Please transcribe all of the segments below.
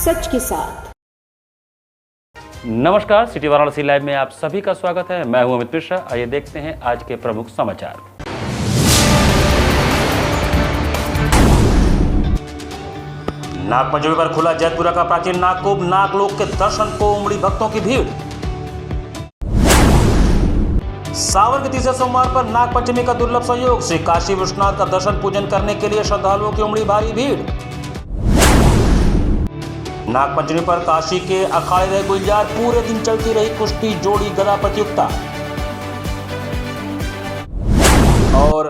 सच के साथ। नमस्कार, सिटी वाराणसी लाइव में आप सभी का स्वागत है। मैं हूं अमित मिश्रा। आइए देखते हैं आज के प्रमुख समाचार। नागपंचमी पर खुला जैतपुरा का प्राचीन नागकूप, नागलोक के दर्शन को उमड़ी भक्तों की भीड़। सावन के तीसरे सोमवार पर नागपंचमी का दुर्लभ संयोग, श्री काशी विश्वनाथ का दर्शन पूजन करने के लिए श्रद्धालुओं की उमड़ी भारी भीड़। नागपंचमी पर काशी के अखाड़े रहे गुलजार, पूरे दिन चलती रही कुश्ती जोड़ी गदा प्रतियोगिता। और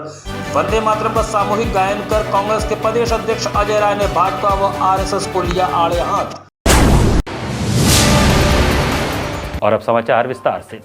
वंदे मातरम का सामूहिक गायन कर कांग्रेस के प्रदेश अध्यक्ष अजय राय ने भाजपा व आरएसएस को लिया आड़े हाथ। और अब समाचार विस्तार से।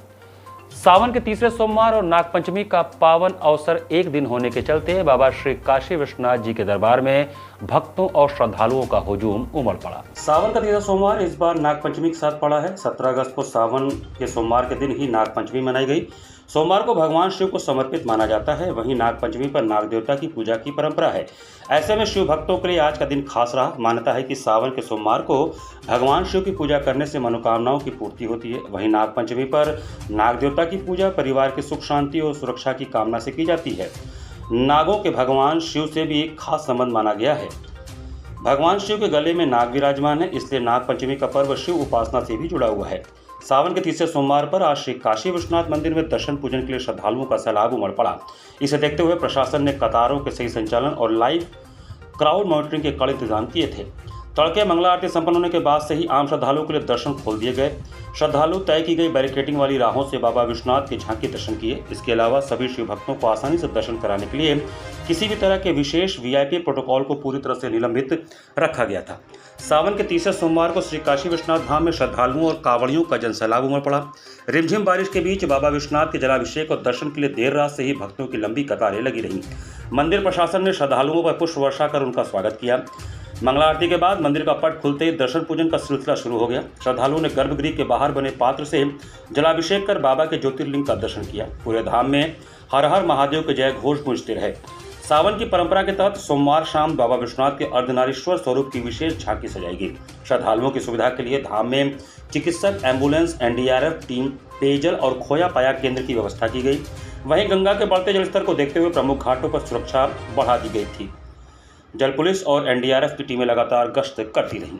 सावन के तीसरे सोमवार और नागपंचमी का पावन अवसर एक दिन होने के चलते बाबा श्री काशी विश्वनाथ जी के दरबार में भक्तों और श्रद्धालुओं का हुजूम उमड़ पड़ा। सावन का तीसरा सोमवार इस बार नागपंचमी के साथ पड़ा है। 17 अगस्त को सावन के सोमवार के दिन ही नागपंचमी मनाई गई। सोमवार को भगवान शिव को समर्पित माना जाता है। वहीं नागपंचमी पर नाग देवता की पूजा की परंपरा है। ऐसे में शिव भक्तों के लिए आज का दिन खास रहा। मान्यता है कि सावन के सोमवार को भगवान शिव की पूजा करने से मनोकामनाओं की पूर्ति होती है। वहीं नागपंचमी पर नाग देवता की पूजा परिवार की सुख शांति और सुरक्षा की कामना से की जाती है। नागों के भगवान शिव से भी एक खास संबंध माना गया है। भगवान शिव के गले में नाग विराजमान है, इसलिए नागपंचमी का पर्व शिव उपासना से भी जुड़ा हुआ है। सावन के तीसरे सोमवार पर आज श्री काशी विश्वनाथ मंदिर में दर्शन पूजन के लिए श्रद्धालुओं का सैलाब उमड़ पड़ा। इसे देखते हुए प्रशासन ने कतारों के सही संचालन और लाइव क्राउड मॉनिटरिंग के कड़े इंतजाम किए थे। तड़के मंगला आरती संपन्न होने के बाद से ही आम श्रद्धालुओं के लिए दर्शन खोल दिए गए। श्रद्धालु तय की गई बैरिकेडिंग वाली राहों से बाबा विश्वनाथ के झांकी दर्शन किए। इसके अलावा सभी शिव भक्तों को आसानी से दर्शन कराने के लिए किसी भी तरह के विशेष वीआईपी प्रोटोकॉल को पूरी तरह से निलंबित रखा गया था। सावन के तीसरे सोमवार को श्री काशी विश्वनाथ धाम में श्रद्धालुओं और कांवड़ियों का जनसैलाब उमड़ पड़ा। रिमझिम बारिश के बीच बाबा विश्वनाथ के जलाभिषेक और दर्शन के लिए देर रात से ही भक्तों की लंबी कतारें लगी रहीं। मंदिर प्रशासन ने श्रद्धालुओं पर पुष्प वर्षा कर उनका स्वागत किया। मंगला आरती के बाद मंदिर का पट खुलते ही दर्शन पूजन का सिलसिला शुरू हो गया। श्रद्धालुओं ने गर्भगृह के बाहर बने पात्र से जलाभिषेक कर बाबा के ज्योतिर्लिंग का दर्शन किया। पूरे धाम में हर हर महादेव के जय घोष गूंजते रहे। सावन की परंपरा के तहत सोमवार शाम बाबा विश्वनाथ के अर्धनारीश्वर स्वरूप की विशेष झांकी सजाई गई। श्रद्धालुओं की सुविधा के लिए धाम में चिकित्सक, एम्बुलेंस, एनडीआरएफ टीम, पेयजल और खोया पाया केंद्र की व्यवस्था की गई। वहीं गंगा के बढ़ते जलस्तर को देखते हुए प्रमुख घाटों पर सुरक्षा बढ़ा दी गई थी। जल पुलिस और एनडीआरएफ की टीमें लगातार गश्त करती रहीं।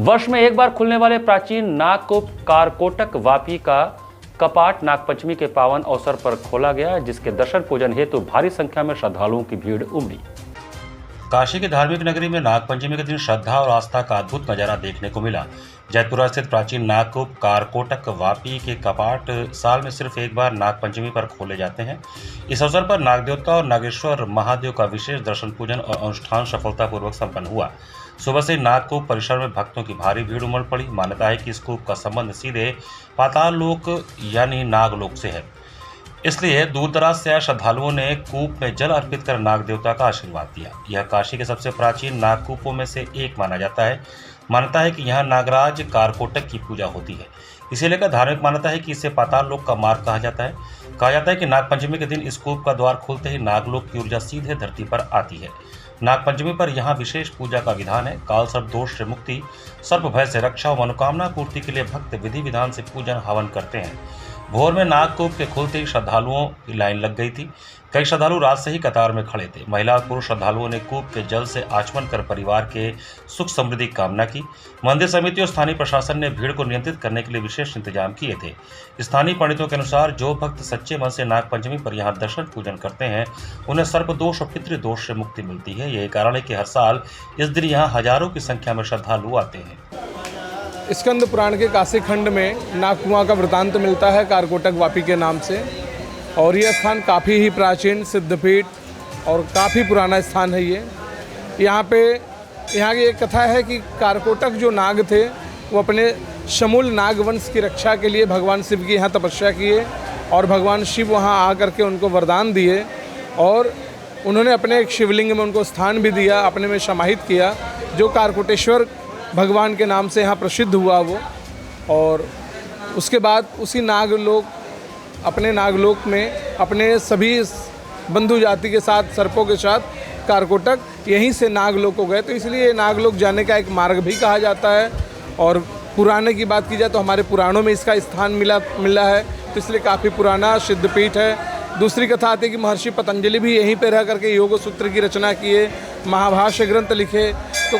वर्ष में एक बार खुलने वाले प्राचीन नागकूप कारकोटक वापी का कपाट नागपंचमी के पावन अवसर पर खोला गया, जिसके दर्शन पूजन हेतु भारी संख्या में श्रद्धालुओं की भीड़ उमड़ी। काशी की धार्मिक नगरी में नागपंचमी के दिन श्रद्धा और आस्था का अद्भुत नजारा देखने को मिला। जैतपुरा स्थित प्राचीन नागकूप कारकोटक वापी के कपाट साल में सिर्फ एक बार नागपंचमी पर खोले जाते हैं। इस अवसर पर नागदेवता और नागेश्वर महादेव का विशेष दर्शन पूजन और अनुष्ठान सफलतापूर्वक संपन्न हुआ। सुबह से नागकूप परिसर में भक्तों की भारी भीड़ उमड़ पड़ी। मान्यता है कि इस कूप का संबंध सीधे पाताल लोक यानी नागलोक से है, इसलिए दूर दराज से आए श्रद्धालुओं ने कूप में जल अर्पित कर नाग देवता का आशीर्वाद दिया। यह काशी के सबसे प्राचीन नागकूपों में से एक माना जाता है। मान्यता है कि यहाँ नागराज कारकोटक की पूजा होती है। इसे लेकर धार्मिक मान्यता है कि इसे पाताल लोक का मार्ग कहा जाता है कि नागपंचमी के दिन इस कूप का द्वार खुलते ही नागलोक की ऊर्जा सीधे धरती पर आती है। नागपंचमी पर यहाँ विशेष पूजा का विधान है। काल सर्प दोष से मुक्ति, सर्प भय से रक्षा और मनोकामना पूर्ति के लिए भक्त विधि विधान से पूजन हवन करते हैं। भोर में नागकूप के खुलते ही श्रद्धालुओं की लाइन लग गई थी। कई श्रद्धालु रात से ही कतार में खड़े थे। महिला और पुरुष श्रद्धालुओं ने कूप के जल से आचमन कर परिवार के सुख समृद्धि की कामना की। मंदिर समिति और स्थानीय प्रशासन ने भीड़ को नियंत्रित करने के लिए विशेष इंतजाम किए थे। स्थानीय पंडितों के अनुसार जो भक्त सच्चे मन से नागपंचमी पर यहाँ दर्शन पूजन करते हैं, उन्हें सर्प दोष और पितृ दोष से मुक्ति मिलती है। यही कारण है कि हर साल इस दिन यहाँ हजारों की संख्या में श्रद्धालु आते हैं। स्कंद पुराण के काशी खंड में नागकुआं का वृतांत मिलता है कारकोटक वापी के नाम से, और यह स्थान काफ़ी ही प्राचीन सिद्धपीठ और काफ़ी पुराना स्थान है। ये यहाँ पे यहाँ की एक कथा है कि कारकोटक जो नाग थे वो अपने शमूल नागवंश की रक्षा के लिए भगवान शिव की यहाँ तपस्या किए और भगवान शिव वहाँ आकर के उनको वरदान दिए और उन्होंने अपने एक शिवलिंग में उनको स्थान भी दिया, अपने में समाहित किया, जो कारकोटेश्वर भगवान के नाम से यहाँ प्रसिद्ध हुआ वो। और उसके बाद उसी अपने नागलोक में अपने सभी बंधु जाति के साथ, सर्पों के साथ कारकोटक यहीं से नागलोक को गए, तो इसलिए नागलोक जाने का एक मार्ग भी कहा जाता है। और पुराने की बात की जाए तो हमारे पुराणों में इसका स्थान मिला है, तो इसलिए काफ़ी पुराना सिद्धपीठ है। दूसरी कथा आती है कि महर्षि पतंजलि भी यहीं पर रह करके योग सूत्र की रचना किए, महाभाष्य ग्रंथ लिखे, तो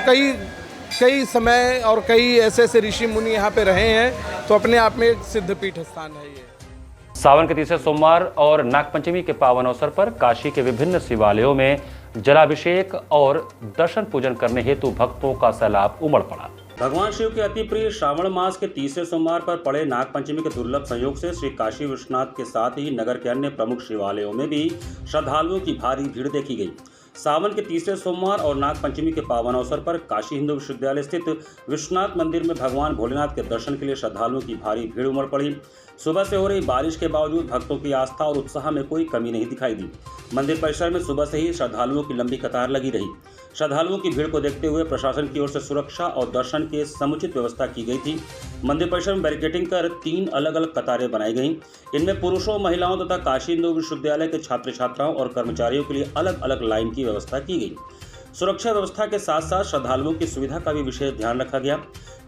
कई समय और कई ऐसे ऋषि मुनि यहाँ पे रहे हैं, तो अपने आप में एक सिद्धपीठ स्थान है ये। सावन के तीसरे सोमवार और नागपंचमी के पावन अवसर पर काशी के विभिन्न शिवालयों में जलाभिषेक और दर्शन पूजन करने हेतु भक्तों का सैलाब उमड़ पड़ा। भगवान शिव के अति प्रिय श्रावण मास के तीसरे सोमवार पर पड़े नागपंचमी के दुर्लभ संयोग से श्री काशी विश्वनाथ के साथ ही नगर के अन्य प्रमुख शिवालयों में भी श्रद्धालुओं की भारी भीड़ देखी गई। सावन के तीसरे सोमवार और नागपंचमी के पावन अवसर पर काशी हिंदू विश्वविद्यालय स्थित विश्वनाथ मंदिर में भगवान भोलेनाथ के दर्शन के लिए श्रद्धालुओं की भारी भीड़ उमड़ पड़ी। सुबह से हो रही बारिश के बावजूद भक्तों की आस्था और उत्साह में कोई कमी नहीं दिखाई दी। मंदिर परिसर में सुबह से ही श्रद्धालुओं की लंबी कतार लगी रही। श्रद्धालुओं की भीड़ को देखते हुए प्रशासन की ओर से सुरक्षा और दर्शन के समुचित व्यवस्था की गई थी। मंदिर परिसर में बैरिकेडिंग कर 3 अलग अलग कतारें बनाई गईं। इनमें पुरुषों, महिलाओं तथा काशी हिंदू विश्वविद्यालय के छात्र छात्राओं और कर्मचारियों के लिए अलग अलग लाइन की व्यवस्था की गई। सुरक्षा व्यवस्था के साथ साथ श्रद्धालुओं की सुविधा का भी विशेष ध्यान रखा गया।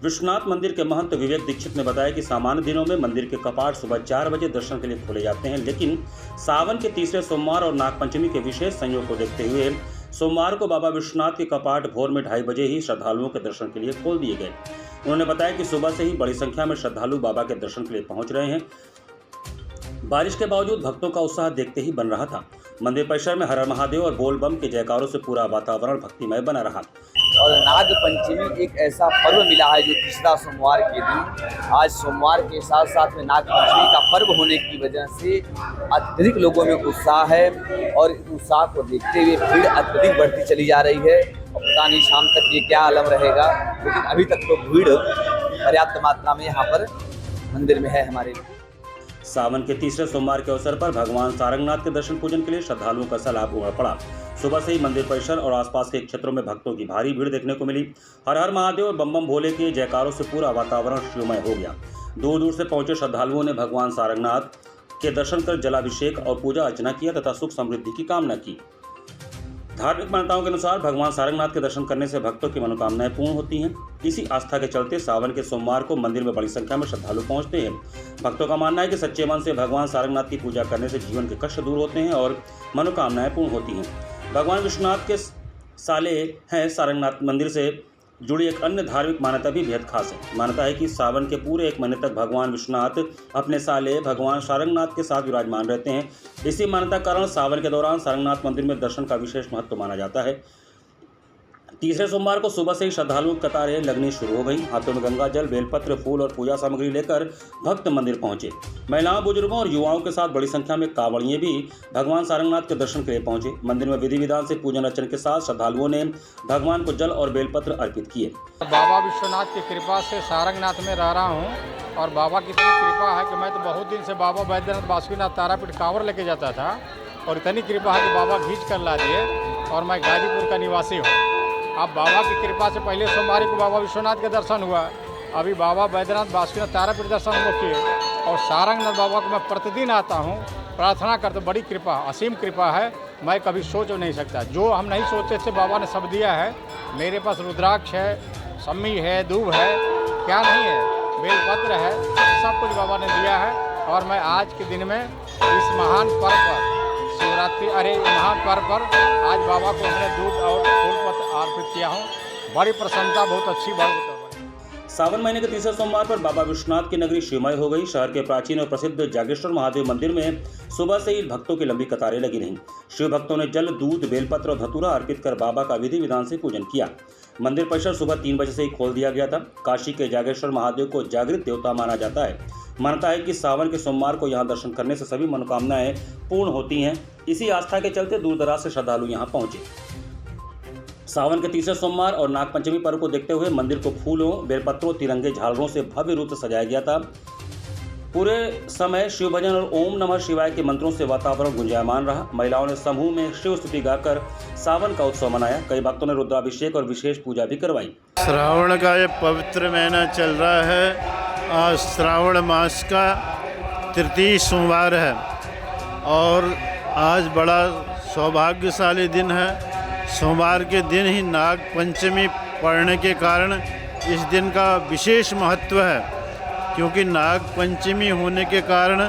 विश्वनाथ मंदिर के महंत विवेक दीक्षित ने बताया कि सामान्य दिनों में मंदिर के कपाट सुबह 4 बजे दर्शन के लिए खोले जाते हैं, लेकिन सावन के तीसरे सोमवार और नागपंचमी के विशेष संयोग को देखते हुए सोमवार को बाबा विश्वनाथ के कपाट भोर में 2:30 बजे ही श्रद्धालुओं के दर्शन के लिए खोल दिए गए। उन्होंने बताया कि सुबह से ही बड़ी संख्या में श्रद्धालु बाबा के दर्शन के लिए पहुंच रहे हैं। बारिश के बावजूद भक्तों का उत्साह देखते ही बन रहा था। मंदिर परिसर में हर हर महादेव और बोल बम के जयकारों से पूरा वातावरण भक्तिमय बना रहा। और नाग पंचमी एक ऐसा पर्व मिला है जो तीसरा सोमवार के दिन, आज सोमवार के साथ साथ में नाग पंचमी का पर्व होने की वजह से अत्यधिक लोगों में उत्साह है और इस उत्साह को देखते हुए भीड़ अत्यधिक बढ़ती चली जा रही है। और पता नहीं शाम तक ये क्या आलम रहेगा, लेकिन अभी तक तो भीड़ पर्याप्त मात्रा में यहाँ पर मंदिर में है हमारे। सावन के तीसरे सोमवार के अवसर पर भगवान सारंगनाथ के दर्शन पूजन के लिए श्रद्धालुओं का सैलाब उमड़ पड़ा। सुबह से ही मंदिर परिसर और आसपास के क्षेत्रों में भक्तों की भारी भीड़ देखने को मिली। हर हर महादेव और बम बम भोले के जयकारों से पूरा वातावरण शिवमय हो गया। दूर दूर से पहुंचे श्रद्धालुओं ने भगवान सारंगनाथ के दर्शन कर जलाभिषेक और पूजा अर्चना किया तथा सुख समृद्धि की कामना की। धार्मिक मान्यताओं के अनुसार भगवान सारंगनाथ के दर्शन करने से भक्तों की मनोकामनाएं पूर्ण होती हैं। इसी आस्था के चलते सावन के सोमवार को मंदिर में बड़ी संख्या में श्रद्धालु पहुंचते हैं। भक्तों का मानना है कि सच्चे मन से भगवान सारंगनाथ की पूजा करने से जीवन के कष्ट दूर होते हैं और मनोकामनाएं पूर्ण होती हैं। भगवान विश्वनाथ के साले हैं सारंगनाथ मंदिर से जुड़ी एक अन्य धार्मिक मान्यता भी बेहद खास है। मान्यता है कि सावन के पूरे 1 महीने तक भगवान विश्वनाथ अपने साले भगवान सारंगनाथ के साथ विराजमान रहते हैं। इसी मान्यता कारण सावन के दौरान सारंगनाथ मंदिर में दर्शन का विशेष महत्व माना जाता है। तीसरे सोमवार को सुबह से ही श्रद्धालुओं की कतारें लगनी शुरू हो गई। हाथों में गंगा जल, बेलपत्र, फूल और पूजा सामग्री लेकर भक्त मंदिर पहुंचे। महिलाओं, बुजुर्गों और युवाओं के साथ बड़ी संख्या में कांवड़िए भी भगवान सारंगनाथ के दर्शन के लिए पहुंचे। मंदिर में विधि विधान से पूजन अर्चन के साथ श्रद्धालुओं ने भगवान को जल और बेलपत्र अर्पित किए। बाबा विश्वनाथ की कृपा से सारंगनाथ में रह रहा हूँ और बाबा की इतनी कृपा है कि मैं तो बहुत दिन से बाबा बैद्यनाथ बासुकीनाथ तारापीठ कांवर लेके जाता था और इतनी कृपा है कि बाबा खींच कर ला दिए और मैं गाजीपुर का निवासी हूँ। अब बाबा की कृपा से पहले सोमवार को बाबा विश्वनाथ के दर्शन हुआ, अभी बाबा बैद्यनाथ बासुकीनाथ तारापीठ दर्शन हम लोग किए और सारंगनाथ बाबा को मैं प्रतिदिन आता हूँ, प्रार्थना करते। बड़ी कृपा, असीम कृपा है, मैं कभी सोच नहीं सकता। जो हम नहीं सोचते थे बाबा ने सब दिया है। मेरे पास रुद्राक्ष है, सम्मी है, दूब है, क्या नहीं है, बेलपत्र है, सब कुछ बाबा ने दिया है। और मैं आज के दिन में इस महान पर्व पर, शिवरात्रि महान पर्व पर आज बाबा को मैंने दूध और फूलपत्र अर्पित किया हूँ। बड़ी प्रसन्नता, बहुत अच्छी बात। सावन महीने के तीसरे सोमवार पर बाबा विश्वनाथ की नगरी शिवमय हो गई। शहर के प्राचीन और प्रसिद्ध जागेश्वर महादेव मंदिर में सुबह से ही भक्तों की लंबी कतारें लगी रहीं। शिव भक्तों ने जल, दूध, बेलपत्र और धतूरा अर्पित कर बाबा का विधि विधान से पूजन किया। मंदिर परिसर सुबह 3 बजे से ही खोल दिया गया था। काशी के जागेश्वर महादेव को जागृत देवता माना जाता है। मानता है कि सावन के सोमवार को यहाँ दर्शन करने से सभी मनोकामनाएं पूर्ण होती हैं। इसी आस्था के चलते दूर दराज से श्रद्धालु यहाँ पहुंचे। सावन के तीसरे सोमवार और नागपंचमी पर्व को देखते हुए मंदिर को फूलों, बेलपत्रों, तिरंगे, झालरों से भव्य रूप से सजाया गया था। पूरे समय शिव भजन और ओम नमः शिवाय के मंत्रों से वातावरण गुंजायमान रहा। महिलाओं ने समूह में शिव स्तुति गाकर सावन का उत्सव मनाया। कई भक्तों ने रुद्राभिषेक और विशेष पूजा भी करवाई। श्रावण का ये पवित्र महीना चल रहा है। आज श्रावण मास का तृतीय सोमवार है और आज बड़ा सौभाग्यशाली दिन है। सोमवार के दिन ही नाग पंचमी पड़ने के कारण इस दिन का विशेष महत्व है, क्योंकि नाग पंचमी होने के कारण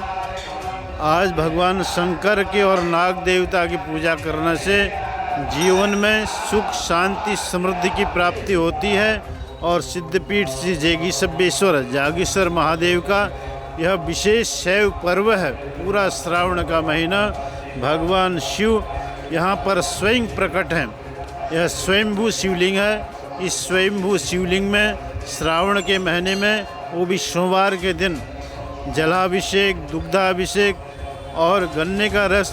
आज भगवान शंकर की और नाग देवता की पूजा करने से जीवन में सुख, शांति, समृद्धि की प्राप्ति होती है और सिद्धपीठ श्री जागीश्वर जागीश्वर महादेव का यह विशेष शैव पर्व है। पूरा श्रावण का महीना भगवान शिव यहाँ पर स्वयं प्रकट हैं। यह स्वयंभू शिवलिंग है। इस स्वयंभू शिवलिंग में श्रावण के महीने में, वो भी सोमवार के दिन, जलाभिषेक, दुग्धाभिषेक और गन्ने का रस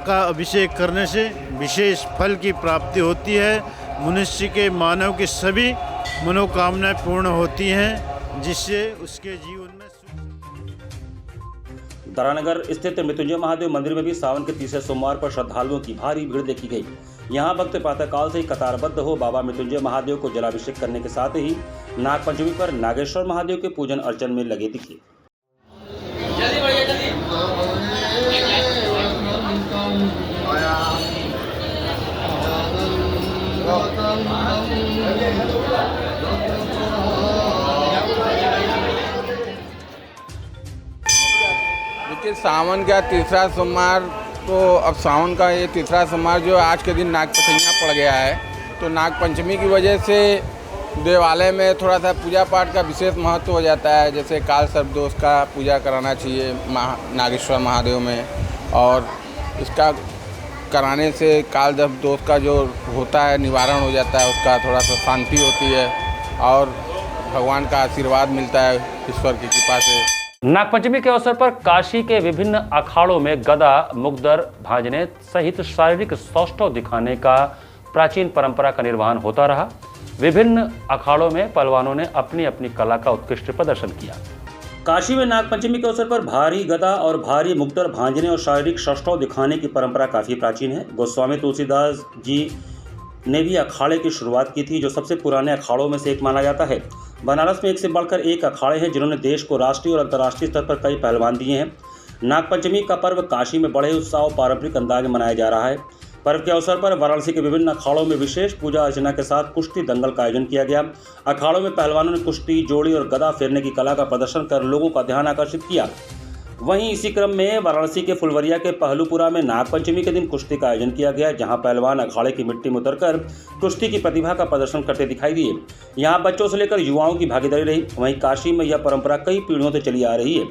का अभिषेक करने से विशेष फल की प्राप्ति होती है। मनुष्य के, मानव की सभी मनोकामनाएं पूर्ण होती हैं, जिससे उसके जीवन में दारानगर स्थित मृत्युंजय महादेव मंदिर में भी सावन के तीसरे सोमवार पर श्रद्धालुओं की भारी भीड़ देखी गई। यहां भक्त प्रातःकाल से ही कतारबद्ध हो बाबा मृत्युंजय महादेव को जलाभिषेक करने के साथ ही नागपंचमी पर नागेश्वर महादेव के पूजन अर्चन में लगे दिखे। देखिए, सावन का तीसरा सोमवार, तो अब सावन का ये तीसरा सोमवार जो आज के दिन नागपंचमी पड़ गया है, तो नागपंचमी की वजह से देवालय में थोड़ा सा पूजा पाठ का विशेष महत्व हो जाता है। जैसे काल सर्पदोष का पूजा कराना चाहिए नागेश्वर महादेव में, और इसका कराने से काल सर्पदोष का जो होता है निवारण हो जाता है, उसका थोड़ा सा शांति होती है और भगवान का आशीर्वाद मिलता है ईश्वर की कृपा से। नागपंचमी के अवसर पर काशी के विभिन्न अखाड़ों में गदा, मुगदर, भांजने सहित शारीरिक सौष्ठव दिखाने का प्राचीन परंपरा का निर्वहन होता रहा। विभिन्न अखाड़ों में पहलवानों ने अपनी अपनी कला का उत्कृष्ट प्रदर्शन किया। काशी में नागपंचमी के अवसर पर भारी गदा और भारी मुगदर, भांजने और शारीरिक सौष्ठव दिखाने की परंपरा काफी प्राचीन है। गोस्वामी तुलसीदास जी ने भी अखाड़े की शुरुआत की थी, जो सबसे पुराने अखाड़ों में से एक माना जाता है। बनारस में एक से बढ़कर एक अखाड़े हैं जिन्होंने देश को राष्ट्रीय और अंतर्राष्ट्रीय स्तर पर कई पहलवान दिए हैं। नागपंचमी का पर्व काशी में बड़े उत्साह और पारंपरिक अंदाज में मनाया जा रहा है। पर्व के अवसर पर वाराणसी के विभिन्न अखाड़ों में विशेष पूजा अर्चना के साथ कुश्ती दंगल का आयोजन किया गया। अखाड़ों में पहलवानों ने कुश्ती, जोड़ी और गदा फेरने की कला का प्रदर्शन कर लोगों का ध्यान आकर्षित किया। वहीं इसी क्रम में वाराणसी के फुलवरिया के पहलूपुरा में नागपंचमी के दिन कुश्ती का आयोजन किया गया, जहां पहलवान अखाड़े की मिट्टी में उतरकर कुश्ती की प्रतिभा का प्रदर्शन करते दिखाई दिए। यहां बच्चों से लेकर युवाओं की भागीदारी रही। वहीं काशी में यह परंपरा कई पीढ़ियों से चली आ रही है।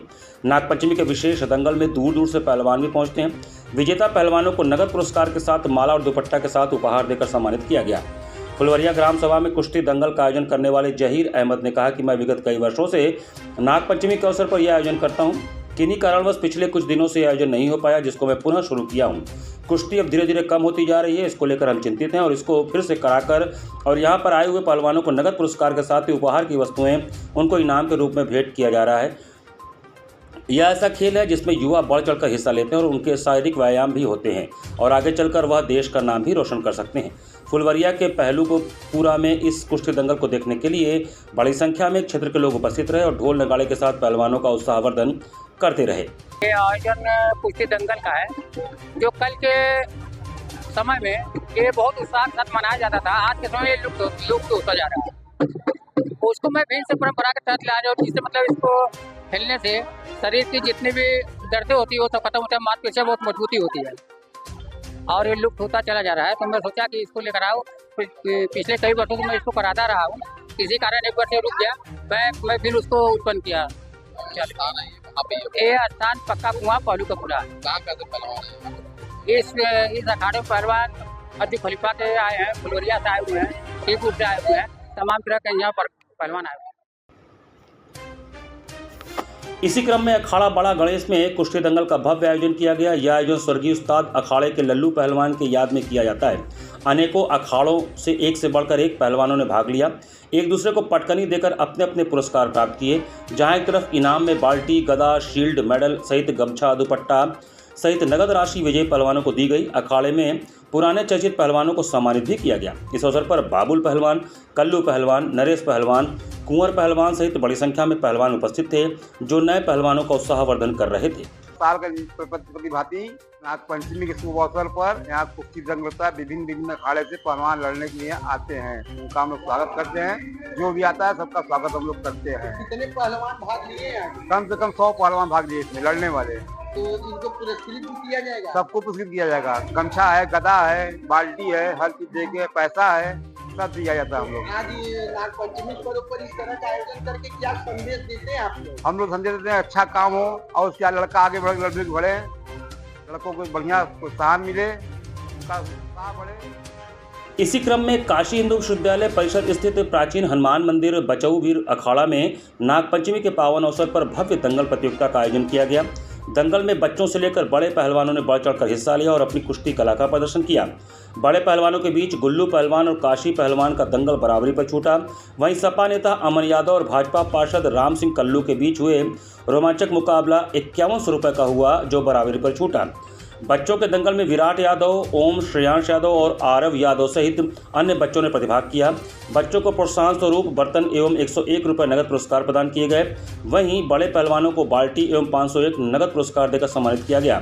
नागपंचमी के विशेष दंगल में दूर दूर से पहलवान भी पहुंचते हैं। विजेता पहलवानों को नगद पुरस्कार के साथ माला और दुपट्टा के साथ उपहार देकर सम्मानित किया गया। फुलवरिया ग्राम सभा में कुश्ती दंगल का आयोजन करने वाले जहीर अहमद ने कहा कि मैं विगत कई वर्षों से नागपंचमी के अवसर पर यह आयोजन करता हूँ। किन्हीं कारणवश पिछले कुछ दिनों से आयोजन नहीं हो पाया, जिसको मैं पुनः शुरू किया हूँ। कुश्ती अब धीरे धीरे कम होती जा रही है, इसको लेकर हम चिंतित हैं और इसको फिर से कराकर और यहाँ पर आए हुए पहलवानों को नगद पुरस्कार के साथ ही उपहार की वस्तुएं उनको इनाम के रूप में भेंट किया जा रहा है। यह ऐसा खेल है जिसमें युवा बढ़ चढ़कर हिस्सा लेते हैं और उनके शारीरिक व्यायाम भी होते हैं और आगे चलकर वह देश का नाम भी रोशन कर सकते हैं। फुलवरिया के पहलू को पूरा में इस कुश्ती दंगल को देखने के लिए बड़ी संख्या में क्षेत्र के लोग उपस्थित रहे और ढोल नगाड़े के साथ पहलवानों का उत्साहवर्धन करते रहे। ये आयोजन कुश्ती दंगल का है, जो कल के समय में ये बहुत उत्साह के साथ मनाया जाता था। आज के समय ये लुप्त होता जा रहा है। उसको मैं फिर से परंपरा के तहत ला रहा हूँ, जिससे मतलब इसको खेलने से शरीर की जितनी भी दर्दें होती है वो सब खत्म होता है, मांसपेशियाँ बहुत मजबूती होती है और ये लुप्त होता चला जा रहा है। तो मैं सोचा कि इसको लेकर आओ। पिछले कई वर्षों से मैं इसको कराता रहा हूँ, किसी कारण एक वर्ष रुक गया, मैं फिर उसको उत्पन्न किया। ये स्थान पक्का कुआं पहलू का पुरा। इस अखाड़े में पहलवान अति खलीफा के आए हैं, फुलवरिया से आए हुए हैं, टीपुर से आए हुए हैं, तमाम तरह के यहाँ पर पहलवान आए हुए हैं। इसी क्रम में अखाड़ा बड़ा गणेश में कुश्ती दंगल का भव्य आयोजन किया गया। यह आयोजन स्वर्गीय उस्ताद अखाड़े के लल्लू पहलवान की याद में किया जाता है। अनेकों अखाड़ों से एक से बढ़कर एक पहलवानों ने भाग लिया। एक दूसरे को पटकनी देकर अपने अपने पुरस्कार प्राप्त किए। जहां एक तरफ इनाम में बाल्टी, गदा, शील्ड, मेडल सहित गमछा, दुपट्टा सहित नगद राशि विजयी पहलवानों को दी गई। अखाड़े में पुराने चर्चित पहलवानों को सम्मानित भी किया गया। इस अवसर पर बाबुल पहलवान, कल्लू पहलवान, नरेश पहलवान, कुंवर पहलवान सहित बड़ी संख्या में पहलवान उपस्थित थे, जो नए पहलवानों का उत्साहवर्धन कर रहे थे। साल के प्रतिभांति नाग पंचमी के शुभ अवसर पर यहाँ कुश्ती दंगल होता है। विभिन्न अखाड़े से पहलवान लड़ने के लिए आते हैं, उनका हम लोग स्वागत करते हैं। जो भी आता है सबका स्वागत हम लोग करते हैं। कितने पहलवान भाग लिए? कम से कम 100 पहलवान भाग लिए इसमें लड़ने वाले। तो इनको पुरस्कृत भी किया जाएगा? सबको पुरस्कृत किया जाएगा। गमछा है, गदा है, बाल्टी है, हर चीज देके पैसा है, सब दिया जाता है। हम लोग आज नाग पंचमी पर ऊपर इस तरह का आयोजन करके क्या संदेश देते हैं आप लोग? हम लोग संदेश देते हैं अच्छा काम हो और क्या लड़का आगे बढ़े, लड़कों को बढ़िया प्रोत्साहन मिले, उनका उत्साह बढ़े। इसी क्रम में काशी हिंदू विश्वविद्यालय परिसर स्थित प्राचीन हनुमान मंदिर बचाऊ वीर अखाड़ा में नागपंचमी के पावन अवसर पर भव्य दंगल प्रतियोगिता का आयोजन किया गया। दंगल में बच्चों से लेकर बड़े पहलवानों ने बढ़ चढ़कर हिस्सा लिया और अपनी कुश्ती कला का प्रदर्शन किया। बड़े पहलवानों के बीच गुल्लू पहलवान और काशी पहलवान का दंगल बराबरी पर छूटा। वहीं सपा नेता अमन यादव और भाजपा पार्षद राम सिंह कल्लू के बीच हुए रोमांचक मुकाबला 5100 रुपये का हुआ, जो बराबरी पर छूटा। बच्चों के दंगल में विराट यादव, ओम, श्रेयांश यादव और आरव यादव सहित अन्य बच्चों ने प्रतिभाग किया। बच्चों को प्रोत्साहन स्वरूप बर्तन एवं 101 रुपये नगद पुरस्कार प्रदान किए गए। वहीं बड़े पहलवानों को बाल्टी एवं 501 नगद पुरस्कार देकर सम्मानित किया गया।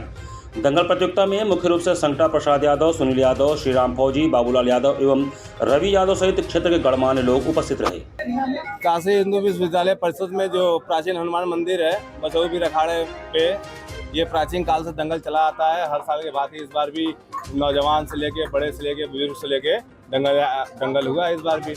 दंगल प्रतियोगिता में मुख्य रूप से संकटा प्रसाद यादव, सुनील यादव, श्रीराम फौजी, बाबूलाल यादव एवं रवि यादव सहित क्षेत्र के गणमान्य लोग उपस्थित रहे। काशी हिंदू विश्वविद्यालय परिषद में जो प्राचीन हनुमान मंदिर है बचाऊ वीर अखाड़े पे, ये प्राचीन काल से दंगल चला आता है। हर साल के भांति इस बार भी नौजवान से लेके बड़े से लेके बुजुर्ग से लेके दंगल हुआ। इस बार भी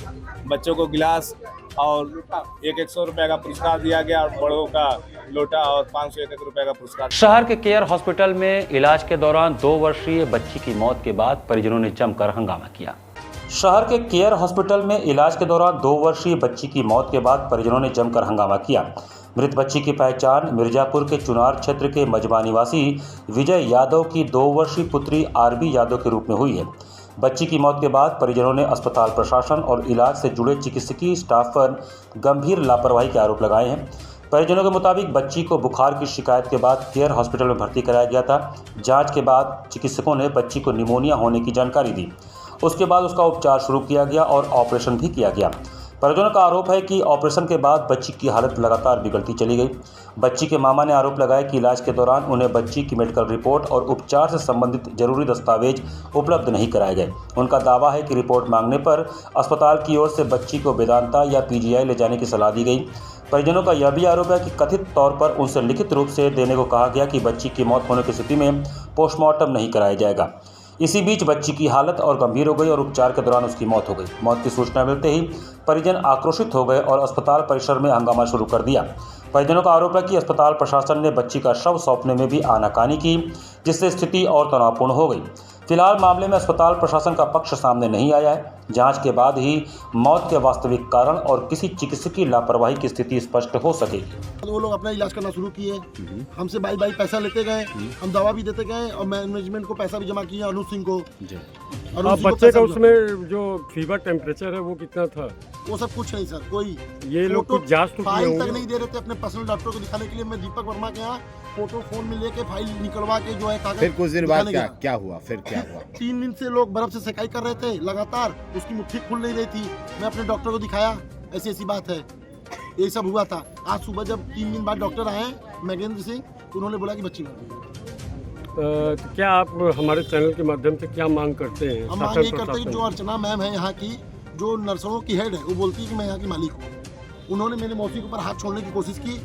बच्चों को गिलास और 100 रुपये का पुरस्कार दिया गया और बड़ों का लोटा और 501 रुपये का पुरस्कार। शहर के केयर हॉस्पिटल में इलाज के दौरान 2 वर्षीय बच्ची की मौत के बाद परिजनों ने जमकर हंगामा किया। शहर के केयर हॉस्पिटल में इलाज के दौरान 2 वर्षीय बच्ची की मौत के बाद परिजनों ने जमकर हंगामा किया। मृत बच्ची की पहचान मिर्जापुर के चुनार क्षेत्र के मजबा निवासी विजय यादव की 2 वर्षीय पुत्री आरबी यादव के रूप में हुई है। बच्ची की मौत के बाद परिजनों ने अस्पताल प्रशासन और इलाज से जुड़े चिकित्सकीय स्टाफ पर गंभीर लापरवाही के आरोप लगाए हैं। परिजनों के मुताबिक बच्ची को बुखार की शिकायत के बाद केयर हॉस्पिटल में भर्ती कराया गया था। जांच के बाद चिकित्सकों ने बच्ची को निमोनिया होने की जानकारी दी। उसके बाद उसका उपचार शुरू किया गया और ऑपरेशन भी किया गया। परिजनों का आरोप है कि ऑपरेशन के बाद बच्ची की हालत लगातार बिगड़ती चली गई। बच्ची के मामा ने आरोप लगाया कि इलाज के दौरान उन्हें बच्ची की मेडिकल रिपोर्ट और उपचार से संबंधित जरूरी दस्तावेज उपलब्ध नहीं कराए गए। उनका दावा है कि रिपोर्ट मांगने पर अस्पताल की ओर से बच्ची को वेदांता या पीजीआई ले जाने की सलाह दी गई। परिजनों का यह भी आरोप है कि कथित तौर पर उनसे लिखित रूप से देने को कहा गया कि बच्ची की मौत होने की स्थिति में पोस्टमार्टम नहीं कराया जाएगा। इसी बीच बच्ची की हालत और गंभीर हो गई और उपचार के दौरान उसकी मौत हो गई। मौत की सूचना मिलते ही परिजन आक्रोशित हो गए और अस्पताल परिसर में हंगामा शुरू कर दिया। परिजनों का आरोप है कि अस्पताल प्रशासन ने बच्ची का शव सौंपने में भी आनाकानी की, जिससे स्थिति और तनावपूर्ण हो गई। फिलहाल मामले में अस्पताल प्रशासन का पक्ष सामने नहीं आया है। जांच के बाद ही मौत के वास्तविक कारण और किसी चिकित्सकीय लापरवाही की स्थिति स्पष्ट हो सकेगी। वो लोग अपना इलाज करना शुरू किए, हमसे बाई पैसा लेते गए, हम दवा भी देते गए और मैनेजमेंट को पैसा भी जमा किया अनुज सिंह को। अब बच्चे का उसमें जो फीवर टेम्परेचर है वो कितना था? वो सब कुछ नहीं सर, कोई ये लोग कुछ जांच तो फाइल तक नहीं दे रहे थे अपने पर्सनल डॉक्टर को दिखाने के लिए। मैं दीपक वर्मा के यहाँ फोटो फोन में लेके फाइल निकलवा के जो है कागज। फिर कुछ दिन बाद क्या हुआ? फिर क्या हुआ? 3 दिन से लोग बर्फ से सेकाई कर रहे थे लगातार, उसकी मुट्ठी खुल नहीं रही थी। मैं अपने डॉक्टर को दिखाया, ऐसी बात है, ये सब हुआ था। आज सुबह जब 3 दिन बाद डॉक्टर आए मैगेंद्र सिंह, उन्होंने बोला कि बच्ची मर गई। तो क्या आप हमारे चैनल के माध्यम से क्या मांग करते हैं? हम मांग ये करते हैं कि जो अर्चना मैम है यहाँ की, जो नर्सों की हेड है, वो बोलती है कि मैं यहाँ की मालिक हूँ। उन्होंने मेरी मौसी के ऊपर हाथ छोड़ने की कोशिश की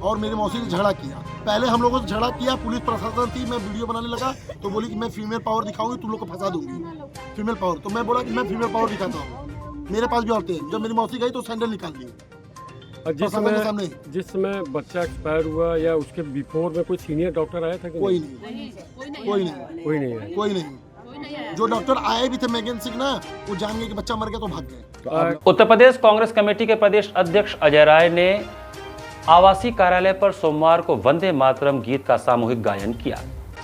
और मेरी मौसी से झगड़ा किया। पहले हम लोगों से झगड़ा किया, पुलिस प्रशासन थी, मैं वीडियो बनाने लगा तो बोली कि मैं फीमेल पावर दिखाऊंगी, तुम लोग को फंसा दूंगी फीमेल पावर। तो मैं बोला कि मैं फीमेल पावर दिखाता हूँ, मेरे पास भी औरतें हैं। जब मेरी मौसी गई तो सैंडल निकाल दी। जिस समय बच्चा एक्सपायर हुआ या उसके बिफोर में कोई सीनियर डॉक्टर आया था कि कोई नहीं। जो डॉक्टर आए भी थे मैगेंद्र सिंह ना, वो जान गए कि बच्चा मर गया तो भाग गए। उत्तर प्रदेश कांग्रेस कमेटी के प्रदेश अध्यक्ष अजय राय ने आवासीय कार्यालय पर सोमवार को वंदे मातरम गीत का सामूहिक गायन किया।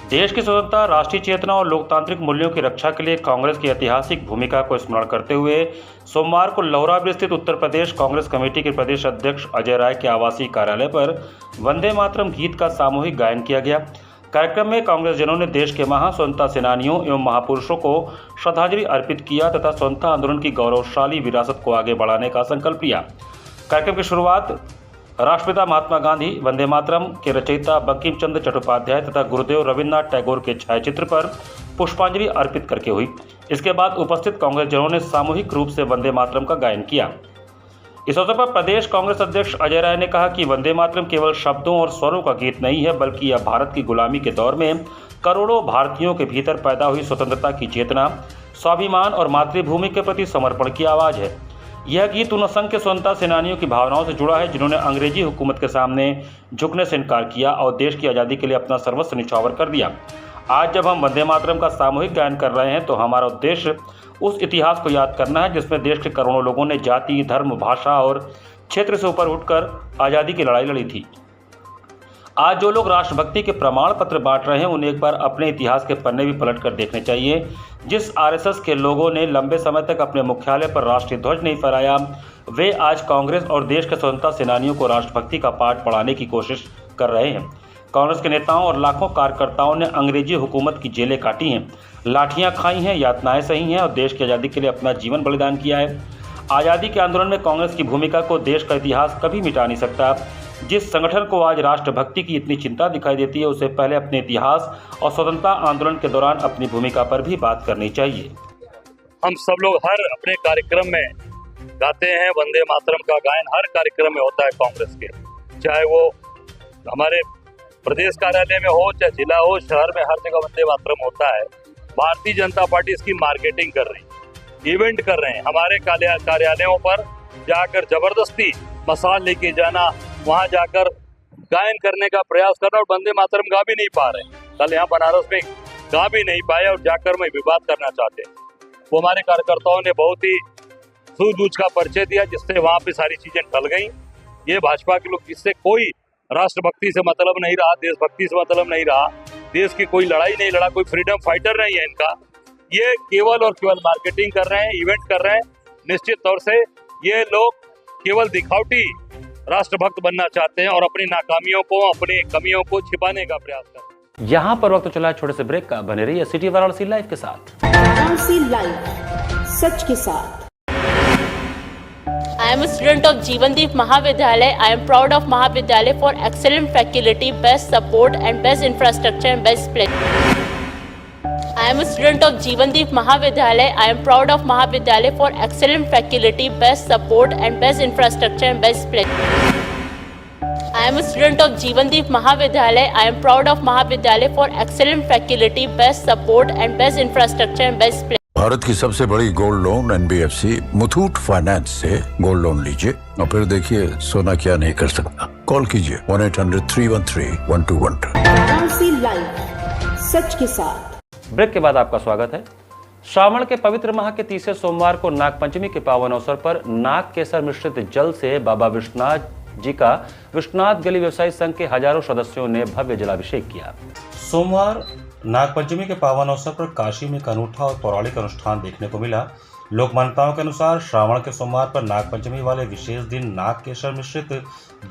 देश की स्वतंत्रता, राष्ट्रीय चेतना और लोकतांत्रिक मूल्यों की रक्षा के लिए कांग्रेस की ऐतिहासिक भूमिका को स्मरण करते हुए सोमवार को लोहराब्री स्थित उत्तर प्रदेश कांग्रेस कमेटी के प्रदेश अध्यक्ष अजय राय के आवासीय कार्यालय पर वंदे मातरम गीत का सामूहिक गायन किया गया। कार्यक्रम में कांग्रेसजनों ने देश के महान स्वतंत्रता सेनानियों एवं महापुरुषों को श्रद्धांजलि अर्पित किया तथा स्वतंत्रता आंदोलन की गौरवशाली विरासत को आगे बढ़ाने का संकल्प लिया। कार्यक्रम की शुरुआत राष्ट्रपिता महात्मा गांधी, वंदे मातरम के रचयिता बंकिम चंद्र चट्टोपाध्याय तथा गुरुदेव रविन्द्रनाथ टैगोर के छायाचित्र पर पुष्पांजलि अर्पित करके हुई। इसके बाद उपस्थित कांग्रेसजनों ने सामूहिक रूप से वंदे मातरम का गायन किया। इस अवसर पर प्रदेश कांग्रेस अध्यक्ष अजय राय ने कहा कि वंदे मातरम केवल शब्दों और स्वरों का गीत नहीं है, बल्कि यह भारत की गुलामी के दौर में करोड़ों भारतीयों के भीतर पैदा हुई स्वतंत्रता की चेतना, स्वाभिमान और मातृभूमि के प्रति समर्पण की आवाज़ है। यह गीत उन असंख्य स्वतंत्रता सेनानियों की भावनाओं से जुड़ा है जिन्होंने अंग्रेजी हुकूमत के सामने झुकने से इनकार किया और देश की आज़ादी के लिए अपना सर्वस्व न्यौछावर कर दिया। आज जब हम वंदे मातरम का सामूहिक गायन कर रहे हैं तो हमारा उद्देश्य उस इतिहास को याद करना है जिसमें देश के करोड़ों लोगों ने जाति, धर्म, भाषा और क्षेत्र से ऊपर उठकर आज़ादी की लड़ाई लड़ी थी। आज जो लोग राष्ट्रभक्ति के प्रमाण पत्र बांट रहे हैं उन्हें एक बार अपने इतिहास के पन्ने भी पलट कर देखने चाहिए। जिस आरएसएस के लोगों ने लंबे समय तक अपने मुख्यालय पर राष्ट्रीय ध्वज नहीं फहराया, वे आज कांग्रेस और देश के स्वतंत्रता सेनानियों को राष्ट्रभक्ति का पाठ पढ़ाने की कोशिश कर रहे हैं। कांग्रेस के नेताओं और लाखों कार्यकर्ताओं ने अंग्रेजी हुकूमत की जेलें काटी हैं, लाठियां खाई हैं, यातनाएं सही हैं और देश की आज़ादी के लिए अपना जीवन बलिदान किया है। आज़ादी के आंदोलन में कांग्रेस की भूमिका को देश का इतिहास कभी मिटा नहीं सकता। जिस संगठन को आज राष्ट्रभक्ति की इतनी चिंता दिखाई देती है, उसे पहले अपने इतिहास और स्वतंत्रता आंदोलन के दौरान अपनी भूमिका पर भी बात करनी चाहिए। हम सब लोग हर अपने कार्यक्रम में गाते हैं वंदे मातरम का गायन, हर कार्यक्रम में होता है कांग्रेस के, चाहे वो हमारे प्रदेश कार्यालय में हो, चाहे जिला हो, शहर में, हर जगह वंदे मातरम होता है। भारतीय जनता पार्टी इसकी मार्केटिंग कर रही है, इवेंट कर रहे हैं। हमारे कार्यालयों पर जाकर जबरदस्ती मसाल लेके जाना, वहां जाकर गायन करने का प्रयास करना और वंदे मातरम गा भी नहीं पा रहे। कल यहाँ बनारस में गा भी नहीं पाए और जाकर में विवाद करना चाहते हैं। वो हमारे कार्यकर्ताओं ने बहुत ही सूझबूझ का परिचय दिया जिससे वहाँ पे सारी चीजें टल गई। ये भाजपा के लोग, जिससे कोई राष्ट्रभक्ति से मतलब नहीं रहा, देशभक्ति से मतलब नहीं रहा, देश की कोई लड़ाई नहीं लड़ा, कोई फ्रीडम फाइटर नहीं है इनका। ये केवल और केवल मार्केटिंग कर रहे हैं, इवेंट कर रहे हैं। निश्चित तौर से ये लोग केवल दिखावटी राष्ट्रभक्त बनना चाहते हैं और अपनी नाकामियों को, अपनी कमियों को छिपाने का प्रयास कर रहे हैं। यहाँ पर वक्त चला छोटे से ब्रेक का, बने रहिए सिटी वाराणसी लाइव के साथ। वाराणसी लाइव, सच के साथ। I am a student of Jeevandeep Mahavidyalaya. I am proud of Mahavidyalaya for excellent faculty, best support and best infrastructure and best place. I am a student of Jeevandeep Mahavidyalaya. I am proud of Mahavidyalaya for excellent faculty, best support and best infrastructure and best place. I am a student of Jeevandeep Mahavidyalaya. I am proud of Mahavidyalaya for excellent faculty, best support and best infrastructure and best place. Bharat की सबसे बड़ी gold loan NBFC Muthoot finance से gold loan लीजिए और फिर देखिए सोना क्या नहीं कर सकता। कॉल कीजिए 1-800-313-1212। वाराणसी लाइव, सच के साथ। ब्रेक के बाद आपका स्वागत है। श्रावण के पवित्र माह के तीसरे सोमवार को नागपंचमी के पावन अवसर पर नाग केसर मिश्रित जल से बाबा विश्वनाथ जी का विश्वनाथ गली व्यवसायी संघ के हजारों सदस्यों ने भव्य जलाभिषेक किया। सोमवार नागपंचमी के पावन अवसर पर काशी में एक अनूठा और पौराणिक अनुष्ठान देखने को मिला। लोक मान्यताओं के अनुसार श्रावण के सोमवार पर नागपंचमी वाले विशेष दिन नाग केसर मिश्रित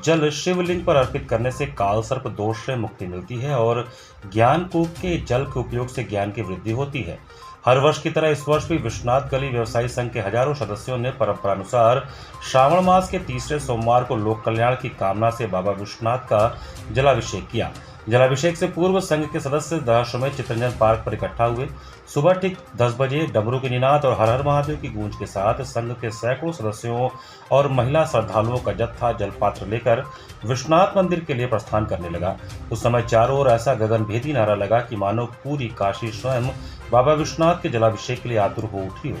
जल शिवलिंग पर अर्पित करने से काल सर्प दोष से मुक्ति मिलती है और ज्ञान कूप के जल के उपयोग से ज्ञान की वृद्धि होती है। हर वर्ष की तरह इस वर्ष भी विश्वनाथ गली व्यवसायी संघ के हजारों सदस्यों ने परंपरा अनुसार श्रावण मास के तीसरे सोमवार को लोक कल्याण की कामना से बाबा विश्वनाथ का जलाभिषेक किया। जलाभिषेक से पूर्व संघ के सदस्य दशाश्वमेध चित्तरंजन पार्क पर इकट्ठा हुए। सुबह ठीक 10 बजे डमरू के निनाद और हर हर महादेव की गूंज के साथ संघ के सैकड़ों सदस्यों और महिला श्रद्धालुओं का जत्था जलपात्र लेकर विश्वनाथ मंदिर के लिए प्रस्थान करने लगा। उस समय चारों ओर ऐसा गगनभेदी नारा लगा कि मानो पूरी काशी स्वयं बाबा विश्वनाथ के जलाभिषेक के लिए आतुर हो उठी हो।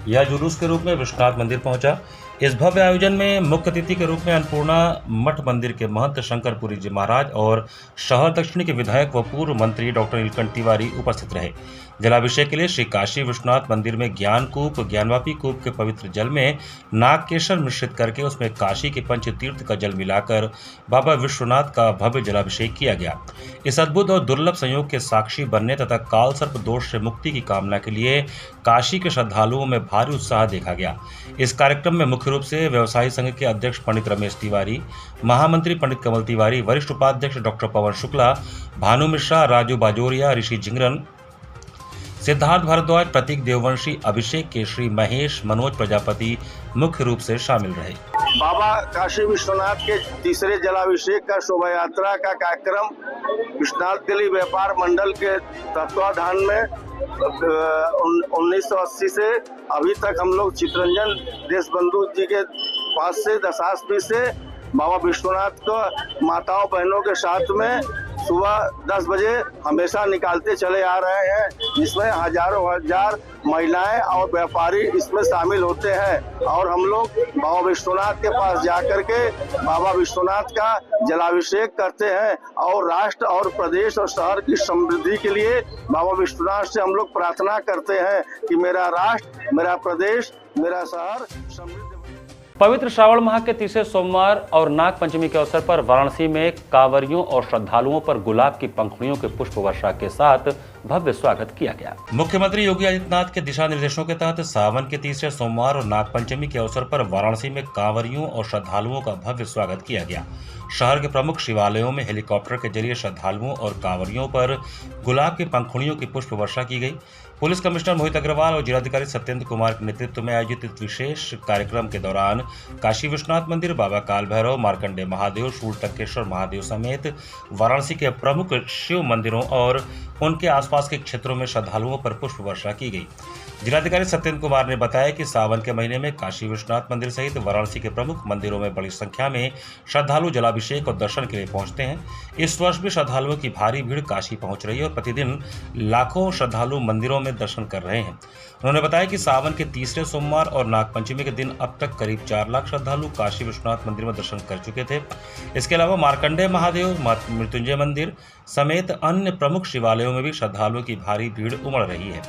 यह जुलूस के रूप में विश्वनाथ मंदिर पहुंचा। इस भव्य आयोजन में मुख्य अतिथि के रूप में अन्नपूर्णा मठ मंदिर के महंत शंकरपुरी जी महाराज और शहर दक्षिणी के विधायक व पूर्व मंत्री डॉक्टर नीलकंठ तिवारी उपस्थित रहे। जलाभिषेक के लिए श्री काशी विश्वनाथ मंदिर में ज्ञानकूप ज्ञानवापी कूप के पवित्र जल में नागकेशर मिश्रित करके उसमें काशी के पंच तीर्थ का जल मिलाकर बाबा विश्वनाथ का भव्य जलाभिषेक किया गया। इस अद्भुत और दुर्लभ संयोग के साक्षी बनने तथा काल सर्प दोष से मुक्ति की कामना के लिए काशी के श्रद्धालुओं में भारी उत्साह देखा गया। इस कार्यक्रम में मुख्य रूप से व्यवसायी संघ के अध्यक्ष पंडित रमेश तिवारी, महामंत्री पंडित कमल तिवारी, वरिष्ठ उपाध्यक्ष डॉक्टर पवन शुक्ला, भानु मिश्रा, राजू बाजोरिया, ऋषि जिंगरन, सिद्धार्थ भारद्वाज, प्रतीक देववंशी, अभिषेक केशरी, महेश, मनोज प्रजापति मुख्य रूप से शामिल रहे। बाबा काशी विश्वनाथ के तीसरे जलाभिषेक का शोभा यात्रा का कार्यक्रम विश्वनाथ दिल्ली व्यापार मंडल के तत्वाधान में 1980 से अभी तक हम लोग चितरंजन देशबंधु जी के पास से दशाश्वी से बाबा विश्वनाथ को माताओं बहनों के साथ में सुबह 10 बजे हमेशा निकालते चले आ रहे हैं, जिसमें हजार महिलाएं और व्यापारी इसमें शामिल होते हैं और हम लोग बाबा विश्वनाथ के पास जाकर के बाबा विश्वनाथ का जलाभिषेक करते हैं और राष्ट्र और प्रदेश और शहर की समृद्धि के लिए बाबा विश्वनाथ से हम लोग प्रार्थना करते हैं कि मेरा राष्ट्र, मेरा प्रदेश, मेरा शहर समृद्ध। पवित्र श्रावण माह के तीसरे सोमवार और नाग पंचमी के अवसर पर वाराणसी में कांवरियों और श्रद्धालुओं पर गुलाब की पंखुड़ियों के पुष्प वर्षा के साथ भव्य स्वागत किया गया। मुख्यमंत्री योगी आदित्यनाथ के दिशा निर्देशों के तहत सावन के तीसरे सोमवार और नाग पंचमी के अवसर पर वाराणसी में कांवरियों और श्रद्धालुओं का भव्य स्वागत किया गया। शहर के प्रमुख शिवालयों में हेलीकॉप्टर के जरिए श्रद्धालुओं और कांवरियों पर गुलाब की पंखुड़ियों की पुष्प वर्षा की गई। पुलिस कमिश्नर मोहित अग्रवाल और जिलाधिकारी सत्येंद्र कुमार के नेतृत्व में आयोजित इस विशेष कार्यक्रम के दौरान काशी विश्वनाथ मंदिर, बाबा काल भैरव, मार्कंडेय महादेव, शूलटंकेश्वर महादेव समेत वाराणसी के प्रमुख शिव मंदिरों और उनके आसपास के क्षेत्रों में श्रद्धालुओं पर पुष्प वर्षा की गई। जिलाधिकारी सत्येंद्र कुमार ने बताया कि सावन के महीने में काशी विश्वनाथ मंदिर सहित वाराणसी के प्रमुख मंदिरों में बड़ी संख्या में श्रद्धालु जलाभिषेक और दर्शन के लिए पहुंचते हैं। इस वर्ष भी श्रद्धालुओं की भारी भीड़ काशी पहुंच रही है और प्रतिदिन लाखों श्रद्धालु मंदिरों में दर्शन कर रहे हैं। उन्होंने बताया कि सावन के तीसरे सोमवार और नागपंचमी के दिन अब तक करीब 4 लाख श्रद्धालु काशी विश्वनाथ मंदिर में दर्शन कर चुके थे। इसके अलावा मार्कंडेय महादेव, मृत्युंजय मंदिर समेत अन्य प्रमुख शिवालयों में भी श्रद्धालुओं की भारी भीड़ उमड़ रही है।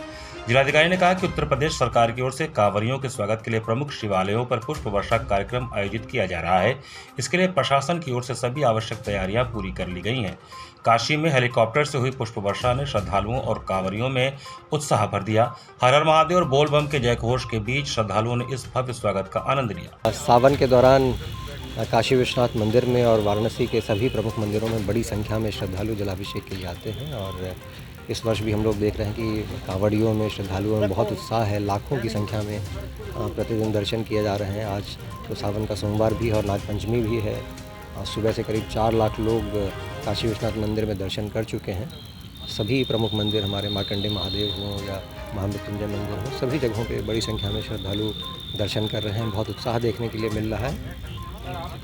जिलाधिकारी ने कहा कि उत्तर प्रदेश सरकार की ओर से कांवरियों के स्वागत के लिए प्रमुख शिवालयों पर पुष्प वर्षा कार्यक्रम आयोजित किया जा रहा है। इसके लिए प्रशासन की ओर से सभी आवश्यक तैयारियां पूरी कर ली गई हैं। काशी में हेलीकॉप्टर से हुई पुष्प वर्षा ने श्रद्धालुओं और कांवरियों में उत्साह भर दिया। हर हर महादेव और बोल बम के जयघोष के बीच श्रद्धालुओं ने इस भव्य स्वागत का आनंद लिया। सावन के दौरान काशी विश्वनाथ मंदिर में और वाराणसी के सभी प्रमुख मंदिरों में बड़ी संख्या में श्रद्धालु जलाभिषेक के लिए आते हैं और इस वर्ष भी हम लोग देख रहे हैं कि कांवड़ियों में, श्रद्धालुओं में बहुत उत्साह है। लाखों की संख्या में प्रतिदिन दर्शन किए जा रहे हैं। आज तो सावन का सोमवार भी और नागपंचमी भी है। सुबह से करीब 4 लाख लोग काशी विश्वनाथ मंदिर में दर्शन कर चुके हैं। सभी प्रमुख मंदिर हमारे मार्कंडेय महादेव हों या महामृत्युंजय मंदिर हो, सभी जगहों पे बड़ी संख्या में श्रद्धालु दर्शन कर रहे हैं। बहुत उत्साह देखने के लिए मिल रहा है।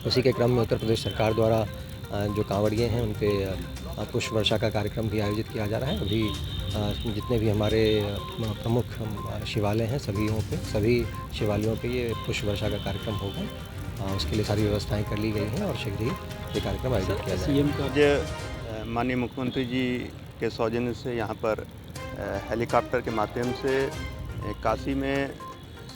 उसी के क्रम में उत्तर प्रदेश सरकार द्वारा जो कांवड़िए हैं उन पे पुष्प वर्षा का कार्यक्रम भी आयोजित किया जा रहा है। अभी जितने भी हमारे प्रमुख शिवालय हैं सभी शिवालयों पे ये पुष्प वर्षा का कार्यक्रम होगा। उसके लिए सारी व्यवस्थाएं कर ली गई हैं और शीघ्र ही ये कार्यक्रम आयोजित किया जाएगा। माननीय मुख्यमंत्री जी के सौजन्य से यहाँ पर हेलीकॉप्टर के माध्यम से काशी में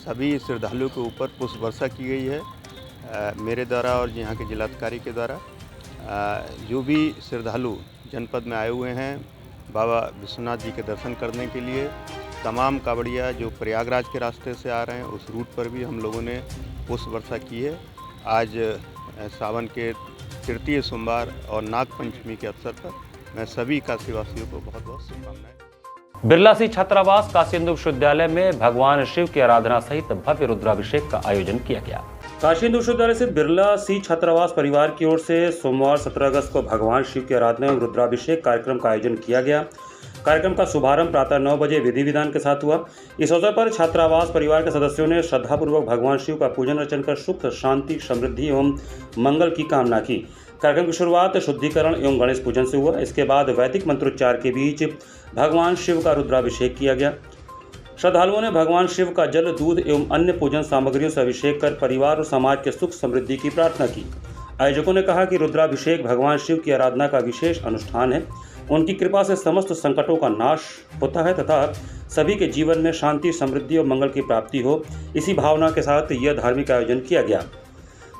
सभी श्रद्धालुओं के ऊपर पुष्प वर्षा की गई है। मेरे द्वारा और यहाँ के जिलाधिकारी के द्वारा जो भी श्रद्धालु जनपद में आए हुए हैं बाबा विश्वनाथ जी के दर्शन करने के लिए, तमाम कांवड़िया जो प्रयागराज के रास्ते से आ रहे हैं उस रूट पर भी हम लोगों ने पुष्प वर्षा की है। आज सावन के तृतीय सोमवार और नागपंचमी के अवसर पर मैं सभी काशीवासियों को बहुत बहुत शुभकामनाएं। बिरला सी छात्रावास काशी हिंदू विश्वविद्यालय में भगवान शिव की आराधना सहित भव्य रुद्राभिषेक का आयोजन किया गया। काशी हिंदू विश्वविद्यालय से बिरला सी छात्रावास परिवार की ओर से सोमवार 17 अगस्त को भगवान शिव की आराधना एवं रुद्राभिषेक कार्यक्रम का आयोजन किया गया। कार्यक्रम का शुभारंभ प्रातः 9 बजे विधि विधान के साथ हुआ। इस अवसर पर छात्रावास परिवार के सदस्यों ने श्रद्धापूर्वक भगवान शिव का पूजन अर्चन कर सुख, शांति, समृद्धि एवं मंगल की कामना की। कार्यक्रम की शुरुआत शुद्धिकरण एवं गणेश पूजन से हुआ। इसके बाद वैदिक मंत्रोच्चार के बीच भगवान शिव का रुद्राभिषेक किया गया। श्रद्धालुओं ने भगवान शिव का जल, दूध एवं अन्य पूजन सामग्रियों से अभिषेक कर परिवार और समाज के सुख समृद्धि की प्रार्थना की। आयोजकों ने कहा कि रुद्राभिषेक भगवान शिव की आराधना का विशेष अनुष्ठान है। उनकी कृपा से समस्त संकटों का नाश होता है तथा सभी के जीवन में शांति, समृद्धि और मंगल की प्राप्ति हो। इसी भावना के साथ यह धार्मिक आयोजन किया गया।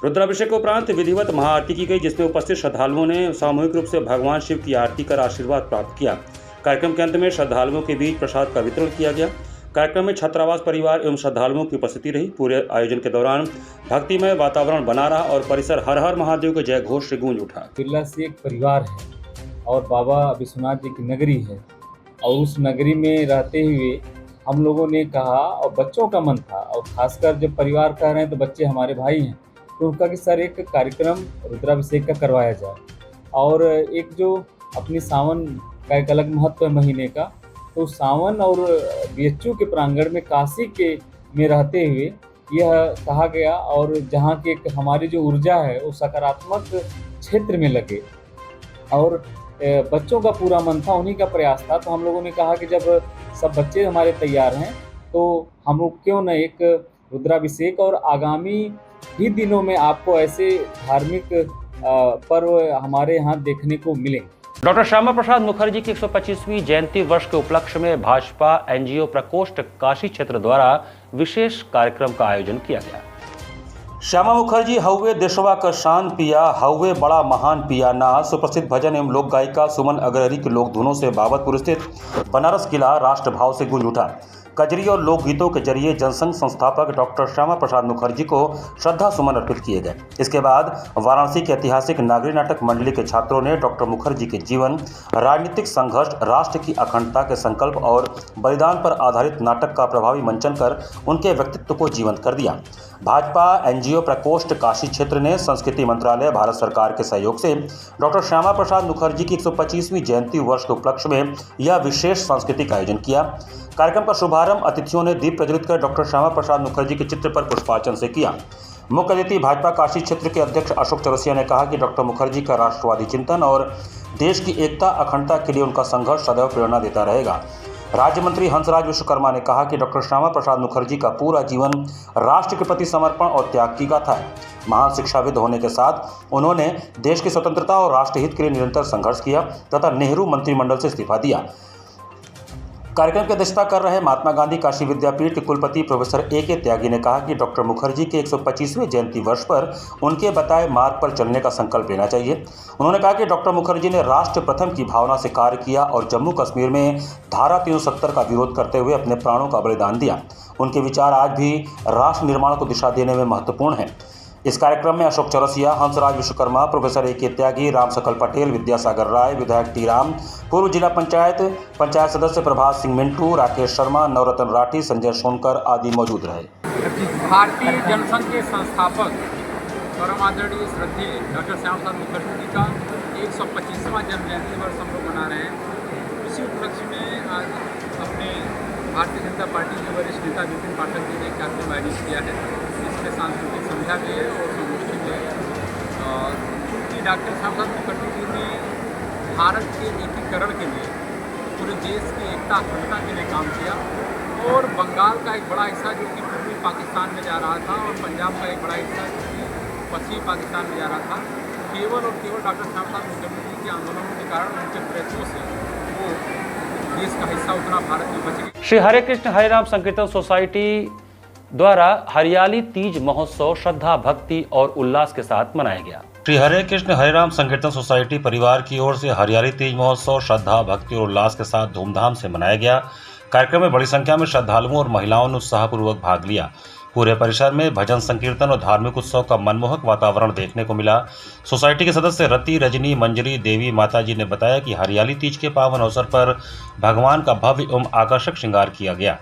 रुद्राभिषेक के उपरांत विधिवत महाआरती की गई, जिसमें उपस्थित श्रद्धालुओं ने सामूहिक रूप से भगवान शिव की आरती कर आशीर्वाद प्राप्त किया। कार्यक्रम के अंत में श्रद्धालुओं के बीच प्रसाद का वितरण किया गया। कार्यक्रम में छात्रावास परिवार एवं श्रद्धालुओं की उपस्थिति रही। पूरे आयोजन के दौरान भक्तिमय वातावरण बना रहा और परिसर हर हर महादेव के जय घोष से गूंज उठा। बिरला से एक परिवार है और बाबा विश्वनाथ जी की नगरी है और उस नगरी में रहते हुए हम लोगों ने कहा और बच्चों का मन था, और खासकर जब परिवार कह रहे हैं तो बच्चे हमारे भाई हैं, तो उनका कि सर एक कार्यक्रम रुद्राभिषेक का करवाया जाए। और एक जो अपनी सावन का एक अलग महत्व है महीने का, तो सावन और BHU के प्रांगण में काशी के में रहते हुए यह कहा गया, और जहाँ की एक हमारी जो ऊर्जा है वो सकारात्मक क्षेत्र में लगे, और बच्चों का पूरा मन था, उन्हीं का प्रयास था। तो हम लोगों ने कहा कि जब सब बच्चे हमारे तैयार हैं तो हम लोग क्यों न एक रुद्राभिषेक, और आगामी ही दिनों में आपको ऐसे धार्मिक पर्व हमारे यहाँ देखने को मिलेंगे। डॉक्टर श्यामा प्रसाद मुखर्जी की 125वीं जयंती वर्ष के उपलक्ष्य में भाजपा NGO प्रकोष्ठ काशी क्षेत्र द्वारा विशेष कार्यक्रम का आयोजन किया गया। श्यामा मुखर्जी हौवे देशवा का शान पिया, हौवे बड़ा महान पिया ना सुप्रसिद्ध भजन एवं लोक गायिका सुमन अग्रहरी के लोक धुनों से बाबतपुर स्थित बनारस किला राष्ट्रभाव से गूंज उठा। कजरी और लोकगीतों के जरिए जनसंघ संस्थापक डॉक्टर श्यामा प्रसाद मुखर्जी को श्रद्धा सुमन अर्पित किए गए। इसके बाद वाराणसी के ऐतिहासिक नागरी नाटक मंडली के छात्रों ने डॉक्टर मुखर्जी के जीवन, राजनीतिक संघर्ष, राष्ट्र की अखंडता के संकल्प और बलिदान पर आधारित नाटक का प्रभावी मंचन कर उनके व्यक्तित्व को जीवंत कर दिया। भाजपा NGO प्रकोष्ठ काशी क्षेत्र ने संस्कृति मंत्रालय, भारत सरकार के सहयोग से डॉक्टर श्यामा प्रसाद मुखर्जी की 125वीं जयंती वर्ष के उपलक्ष्य में यह विशेष सांस्कृतिक आयोजन किया। कार्यक्रम का शुभारंभ अतिथियों ने दीप प्रज्वलित कर डॉक्टर श्यामा प्रसाद मुखर्जी के चित्र पर पुष्पार्चन से किया। मुख्य अतिथि भाजपा काशी क्षेत्र के अध्यक्ष अशोक चौरसिया ने कहा कि डॉक्टर मुखर्जी का राष्ट्रवादी चिंतन और देश की एकता, अखंडता के लिए उनका संघर्ष सदैव प्रेरणा देता रहेगा। राज्य मंत्री हंसराज विश्वकर्मा ने कहा कि डॉक्टर श्यामा प्रसाद मुखर्जी का पूरा जीवन राष्ट्र के प्रति समर्पण और त्याग की गाथा है। महान शिक्षाविद होने के साथ उन्होंने देश की स्वतंत्रता और राष्ट्रहित के लिए निरंतर संघर्ष किया तथा नेहरू मंत्रिमंडल से इस्तीफा दिया। कार्यक्रम की अध्यक्षता कर रहे महात्मा गांधी काशी विद्यापीठ के कुलपति प्रोफेसर A.K. त्यागी ने कहा कि डॉक्टर मुखर्जी के 125वें जयंती वर्ष पर उनके बताए मार्ग पर चलने का संकल्प लेना चाहिए। उन्होंने कहा कि डॉक्टर मुखर्जी ने राष्ट्र प्रथम की भावना से कार्य किया और जम्मू कश्मीर में धारा 370 का विरोध करते हुए अपने प्राणों का बलिदान दिया। उनके विचार आज भी राष्ट्र निर्माण को दिशा देने में महत्वपूर्ण हैं। इस कार्यक्रम में अशोक चौरसिया, हंसराज विश्वकर्मा, प्रोफेसर A.K. त्यागी, राम सकल पटेल, विद्यासागर राय, विधायक टी राम, पूर्व जिला पंचायत सदस्य प्रभात सिंह मिंटू, राकेश शर्मा, नवरत्न राठी, संजय सोनकर आदि मौजूद रहे। भारतीय जनसंघ के संस्थापक परम आदरणीय श्रद्धेय डॉक्टर श्यामा प्रसाद मुखर्जी जी का 125वां जन्म जयंती वर्ष हम लोग मना रहे हैं। इसी उपलक्ष्य में आज अपने भारतीय जनता पार्टी के वरिष्ठ नेता विपिन पाठक जी ने एक कार्यक्रम आयोजित किया है, जिसमें सांस्कृतिक संध्या भी है और संगोष्ठी भी है। क्योंकि डॉक्टर श्यामा प्रसाद मुखर्जी जी ने भारत के एकीकरण के लिए, पूरे देश की एकता अखंडता के लिए काम किया, और बंगाल का एक बड़ा हिस्सा जो कि पूर्वी पाकिस्तान में जा रहा था और पंजाब का एक बड़ा हिस्सा जो कि पश्चिमी पाकिस्तान में जा रहा था, केवल और केवल डॉक्टर श्यामा प्रसाद मुखर्जी जी के आंदोलनों के कारण, उनके प्रयत्नों से वो देश का हिस्सा उतना भारत में बच गया। श्री हरे कृष्ण हरे राम संकीर्तन सोसाइटी द्वारा हरियाली तीज महोत्सव श्रद्धा, भक्ति और उल्लास के साथ मनाया गया। श्री हरे कृष्ण हरे राम संकीर्तन सोसाइटी परिवार की ओर से हरियाली तीज महोत्सव श्रद्धा, भक्ति और उल्लास के साथ धूमधाम से मनाया गया। कार्यक्रम में बड़ी संख्या में श्रद्धालुओं और महिलाओं ने उत्साहपूर्वक भाग लिया। पूरे परिसर में भजन संकीर्तन और धार्मिक उत्सव का मनमोहक वातावरण देखने को मिला। सोसाइटी के सदस्य रति, रजनी, मंजरी, देवी माता जी ने बताया कि हरियाली तीज के पावन अवसर पर भगवान का भव्य एवं आकर्षक श्रृंगार किया गया।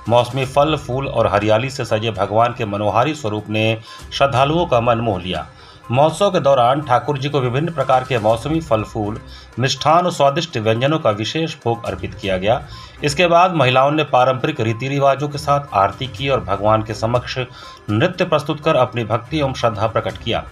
मौसमी फल, फूल और हरियाली से सजे भगवान के मनोहारी स्वरूप ने श्रद्धालुओं का मन मोह लिया। महोत्सव के दौरान ठाकुर जी को विभिन्न प्रकार के मौसमी फल, फूल, मिष्ठान और स्वादिष्ट व्यंजनों का विशेष भोग अर्पित किया गया। इसके बाद महिलाओं ने पारंपरिक रीति रिवाजों के साथ आरती की और भगवान के समक्ष नृत्य प्रस्तुत कर अपनी भक्ति एवं श्रद्धा प्रकट किया।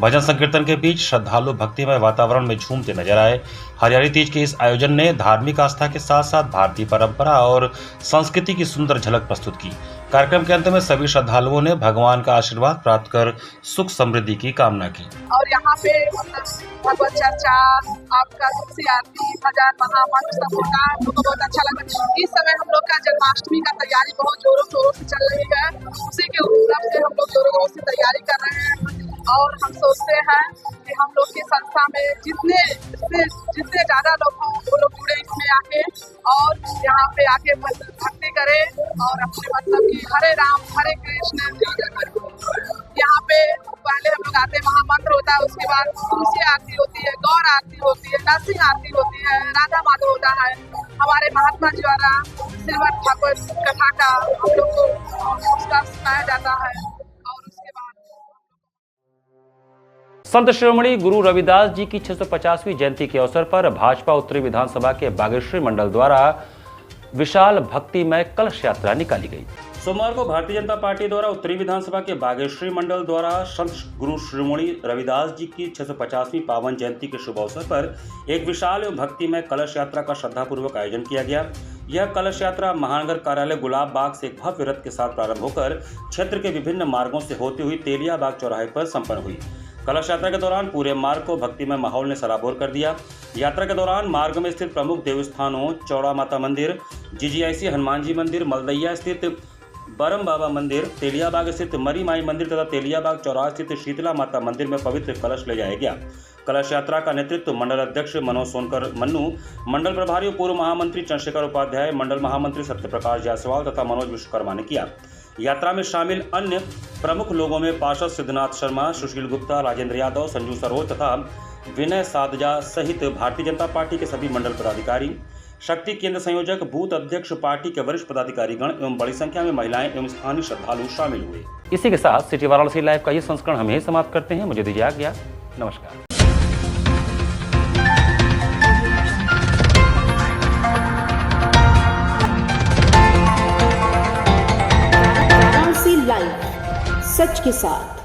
भजन संकीर्तन के बीच श्रद्धालु भक्तिमय वातावरण में झूमते नजर आए। हरियाली तीज के इस आयोजन ने धार्मिक आस्था के साथ साथ भारतीय परंपरा और संस्कृति की सुंदर झलक प्रस्तुत की। कार्यक्रम के अंत में सभी श्रद्धालुओं ने भगवान का आशीर्वाद प्राप्त कर सुख समृद्धि की कामना की। और यहाँ पे भगवत चर्चा, आपका तुलसी आरती, भजन, महामंत्र सब होता है, हमको बहुत अच्छा लगा। इस समय हम लोग का जन्माष्टमी का तैयारी बहुत जोरों शोरों से चल रही है, उसी के उपलक्ष्य से हम लोग जोरों से तैयारी कर रहे हैं। और हम सोचते हैं कि हम लोग की संस्था में जितने ज़्यादा लोग हों वो लोग जुड़े इसमें आके और यहाँ पे आके भक्ति करें और अपने मतलब कि हरे राम हरे कृष्ण जय जय करें। यहाँ पे पहले हम लोग आते हैं, महामंत्र होता है, उसके बाद तुलसी आरती होती है, गौर आरती होती है, नरसिंह आरती होती है, राधा माधव होता है। हमारे महात्मा जी द्वारा श्रीमद् भागवत कथा का हम लोग को उसका सुनाया जाता है। संत शिरोमणि गुरु रविदास जी की 650वीं जयंती के अवसर पर भाजपा उत्तरी विधानसभा के बागेश्वरी मंडल द्वारा विशाल भक्तिमय कलश यात्रा निकाली गई। सोमवार को भारतीय जनता पार्टी द्वारा उत्तरी विधानसभा के बागेश्वरी मंडल द्वारा संत गुरु शिरोमणि रविदास जी की 650वीं पावन जयंती के शुभ अवसर पर एक विशाल एवं भक्तिमय कलश यात्रा का श्रद्धापूर्वक आयोजन किया गया। यह कलश यात्रा महानगर कार्यालय गुलाब बाग से एक भव्य रथ के साथ प्रारंभ होकर क्षेत्र के विभिन्न मार्गों से होती हुई तेलिया बाग चौराहे पर संपन्न हुई। कलश यात्रा के दौरान पूरे मार्ग को भक्तिमय माहौल ने सराबोर कर दिया। यात्रा के दौरान मार्ग में स्थित प्रमुख देवस्थानों चौड़ा माता मंदिर, जीजीआईसी हनुमान जी मंदिर, मलदैया स्थित बरम बाबा मंदिर, तेलियाबाग स्थित मरी माई मंदिर तथा तेलियाबाग चौराहा स्थित शीतला माता मंदिर में पवित्र कलश ले जाया गया। कलश यात्रा का नेतृत्व मंडल अध्यक्ष मनोज सोनकर मन्नू, मंडल प्रभारी पूर्व महामंत्री चंद्रशेखर उपाध्याय, मंडल महामंत्री सत्यप्रकाश जायसवाल तथा मनोज विश्वकर्मा ने किया। यात्रा में शामिल अन्य प्रमुख लोगों में पार्षद सिद्धनाथ शर्मा, सुशील गुप्ता, राजेंद्र यादव, संजू सरोज तथा विनय सादजा सहित भारतीय जनता पार्टी के सभी मंडल पदाधिकारी, शक्ति केंद्र संयोजक, बूथ अध्यक्ष, पार्टी के वरिष्ठ पदाधिकारीगण एवं बड़ी संख्या में महिलाएं एवं स्थानीय श्रद्धालु शामिल हुए। इसी के साथ सिटी वाराणसी लाइव का ये संस्करण हम यही समाप्त करते हैं। मुझे दीजिए आज्ञा। नमस्कार। लाइव सच के साथ।